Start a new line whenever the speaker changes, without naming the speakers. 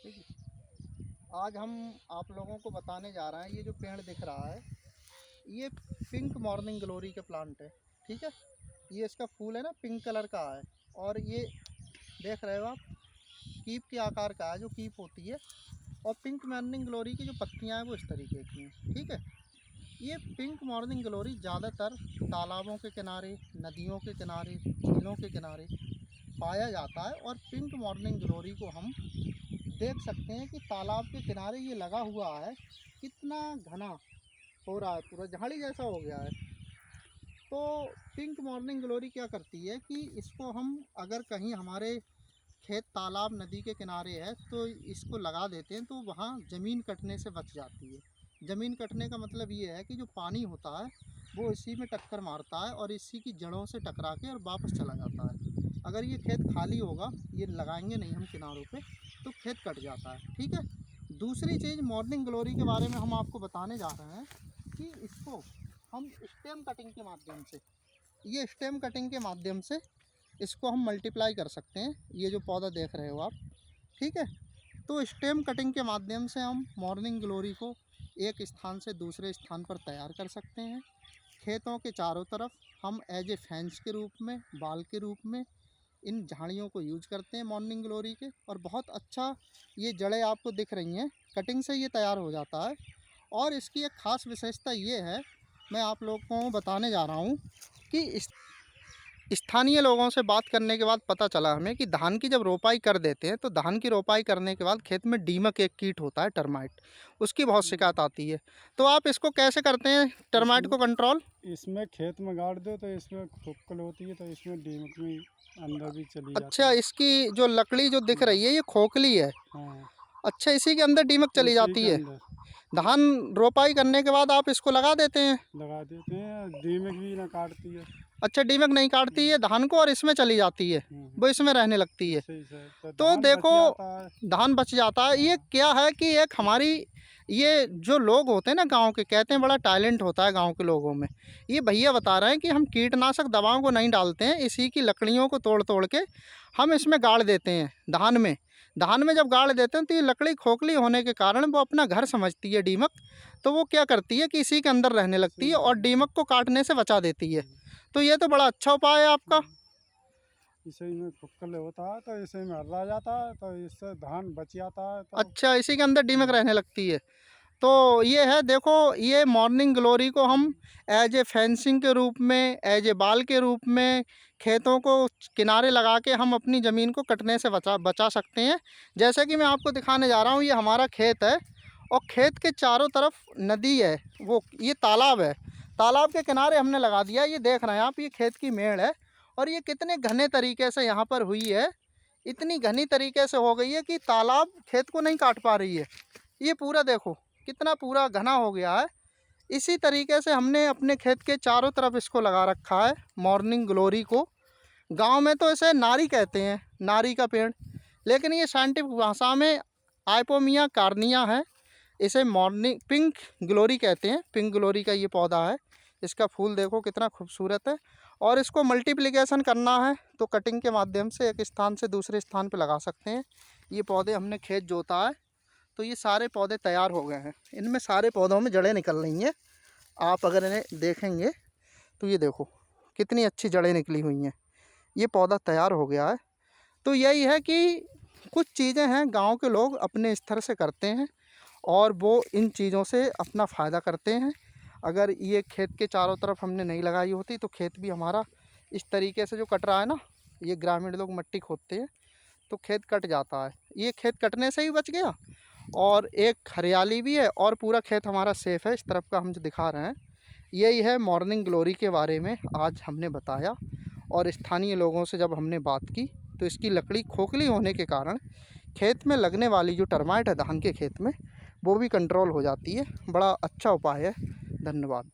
ठीक है। आज हम आप लोगों को बताने जा रहे हैं, ये जो पेड़ दिख रहा है ये पिंक मॉर्निंग ग्लोरी के प्लांट है। ठीक है, ये इसका फूल है ना, पिंक कलर का है और ये देख रहे हो आप, कीप के आकार का है, जो कीप होती है। और पिंक मॉर्निंग ग्लोरी की जो पत्तियां हैं वो इस तरीके की हैं। ठीक है, ये पिंक मॉर्निंग ग्लोरी ज़्यादातर तालाबों के किनारे, नदियों के किनारे, झीलों के किनारे पाया जाता है। और पिंक मॉर्निंग ग्लोरी को हम देख सकते हैं कि तालाब के किनारे ये लगा हुआ है, कितना घना हो रहा है, पूरा झाड़ी जैसा हो गया है। तो पिंक मॉर्निंग ग्लोरी क्या करती है कि इसको हम अगर कहीं हमारे खेत, तालाब, नदी के किनारे है तो इसको लगा देते हैं, तो वहाँ ज़मीन कटने से बच जाती है। ज़मीन कटने का मतलब ये है कि जो पानी होता है वो इसी में टक्कर मारता है और इसी की जड़ों से टकरा के और वापस चला जाता है। अगर ये खेत खाली होगा, ये लगाएंगे नहीं हम किनारों पे, तो खेत कट जाता है। ठीक है। दूसरी चीज़ मॉर्निंग ग्लोरी के बारे में हम आपको बताने जा रहे हैं कि इसको हम स्टेम कटिंग के माध्यम से, ये स्टेम कटिंग के माध्यम से इसको हम मल्टीप्लाई कर सकते हैं। ये जो पौधा देख रहे हो आप, ठीक है, तो स्टेम कटिंग के माध्यम से हम मॉर्निंग ग्लोरी को एक स्थान से दूसरे स्थान पर तैयार कर सकते हैं। खेतों के चारों तरफ हम एज ए फेंस के रूप में, बाल के रूप में इन झाड़ियों को यूज करते हैं मॉर्निंग ग्लोरी के। और बहुत अच्छा ये जड़ें आपको दिख रही हैं, कटिंग से ये तैयार हो जाता है। और इसकी एक ख़ास विशेषता ये है, मैं आप लोगों को बताने जा रहा हूँ कि स्थानीय लोगों से बात करने के बाद पता चला हमें कि धान की जब रोपाई कर देते हैं तो धान की रोपाई करने के बाद खेत में दीमक एक कीट होता है, टर्माइट, उसकी बहुत शिकायत आती है। तो आप इसको कैसे करते हैं टर्माइट को कंट्रोल?
इसमें खेत में गाड़ दो तो इसमें खुक्कल होती है, तो इसमें दीमक भी अंदर भी चली जाती
अच्छा,
है।
इसकी जो लकड़ी जो दिख रही है ये खोखली है।
हाँ,
अच्छा, इसी के अंदर दीमक चली
इसी
जाती
के
है।
अंदर
धान रोपाई करने के बाद आप इसको लगा देते हैं?
लगा देते हैं, दीमक भी ना काटती है।
अच्छा, दीमक नहीं काटती है धान को और इसमें चली जाती है, वो इसमें रहने लगती है।
सही सही, तो
तो
धान बच
देखो,
जाता है।
धान बच जाता है। ये क्या है कि एक हमारी, ये जो लोग होते हैं ना गांव के, कहते हैं बड़ा टैलेंट होता है गांव के लोगों में। ये भैया बता रहे हैं कि हम कीटनाशक दवाओं को नहीं डालते हैं, इसी की लकड़ियों को तोड़ तोड़ के हम इसमें गाड़ देते हैं धान में। धान में जब गाड़ देते हैं तो ये लकड़ी खोखली होने के कारण वो अपना घर समझती है दीमक, तो वो क्या करती है कि इसी के अंदर रहने लगती है और दीमक को काटने से बचा देती है। तो ये तो बड़ा अच्छा उपाय है आपका।
इसी में खुक्कल होता है तो इसी में हर्रा जाता है, तो इससे धान बच जाता है। तो
अच्छा, इसी के अंदर दीमक रहने लगती है। तो ये है, देखो, ये मॉर्निंग ग्लोरी को हम एज ए फेंसिंग के रूप में, एज ए बाल के रूप में खेतों को किनारे लगा के हम अपनी ज़मीन को कटने से बचा सकते हैं। जैसे कि मैं आपको दिखाने जा रहा हूँ, ये हमारा खेत है और खेत के चारों तरफ नदी है, वो ये तालाब है। तालाब के किनारे हमने लगा दिया, ये देख रहे हैं आप, ये खेत की मेड़ है। और ये कितने घने तरीके से यहाँ पर हुई है, इतनी घनी तरीके से हो गई है कि तालाब खेत को नहीं काट पा रही है। ये पूरा देखो कितना पूरा घना हो गया है। इसी तरीके से हमने अपने खेत के चारों तरफ इसको लगा रखा है मॉर्निंग ग्लोरी को। गांव में तो इसे नारी कहते हैं, नारी का पेड़, लेकिन ये साइंटिफिक भाषा में आइपोमिया कार्निया है। इसे मॉर्निंग पिंक ग्लोरी कहते हैं, पिंक ग्लोरी का ये पौधा है। इसका फूल देखो कितना खूबसूरत है। और इसको मल्टीप्लिकेशन करना है तो कटिंग के माध्यम से एक स्थान से दूसरे स्थान पर लगा सकते हैं। ये पौधे हमने खेत जोता है तो ये सारे पौधे तैयार हो गए हैं। इनमें सारे पौधों में जड़ें निकल रही हैं। आप अगर इन्हें देखेंगे तो ये देखो कितनी अच्छी जड़ें निकली हुई हैं। ये पौधा तैयार हो गया है। तो यही है कि कुछ चीज़ें हैं गांव के लोग अपने स्तर से करते हैं और वो इन चीज़ों से अपना फ़ायदा करते हैं। अगर ये खेत के चारों तरफ हमने नहीं लगाई होती तो खेत भी हमारा इस तरीके से जो कट रहा है ना, ये ग्रामीण लोग मट्टी खोदते हैं तो खेत कट जाता है। ये खेत कटने से ही बच गया और एक हरियाली भी है और पूरा खेत हमारा सेफ़ है। इस तरफ का हम जो दिखा रहे हैं, यही है मॉर्निंग ग्लोरी के बारे में आज हमने बताया। और स्थानीय लोगों से जब हमने बात की तो इसकी लकड़ी खोखली होने के कारण खेत में लगने वाली जो टर्माइट है धान के खेत में, वो भी कंट्रोल हो जाती है। बड़ा अच्छा उपाय है। धन्यवाद।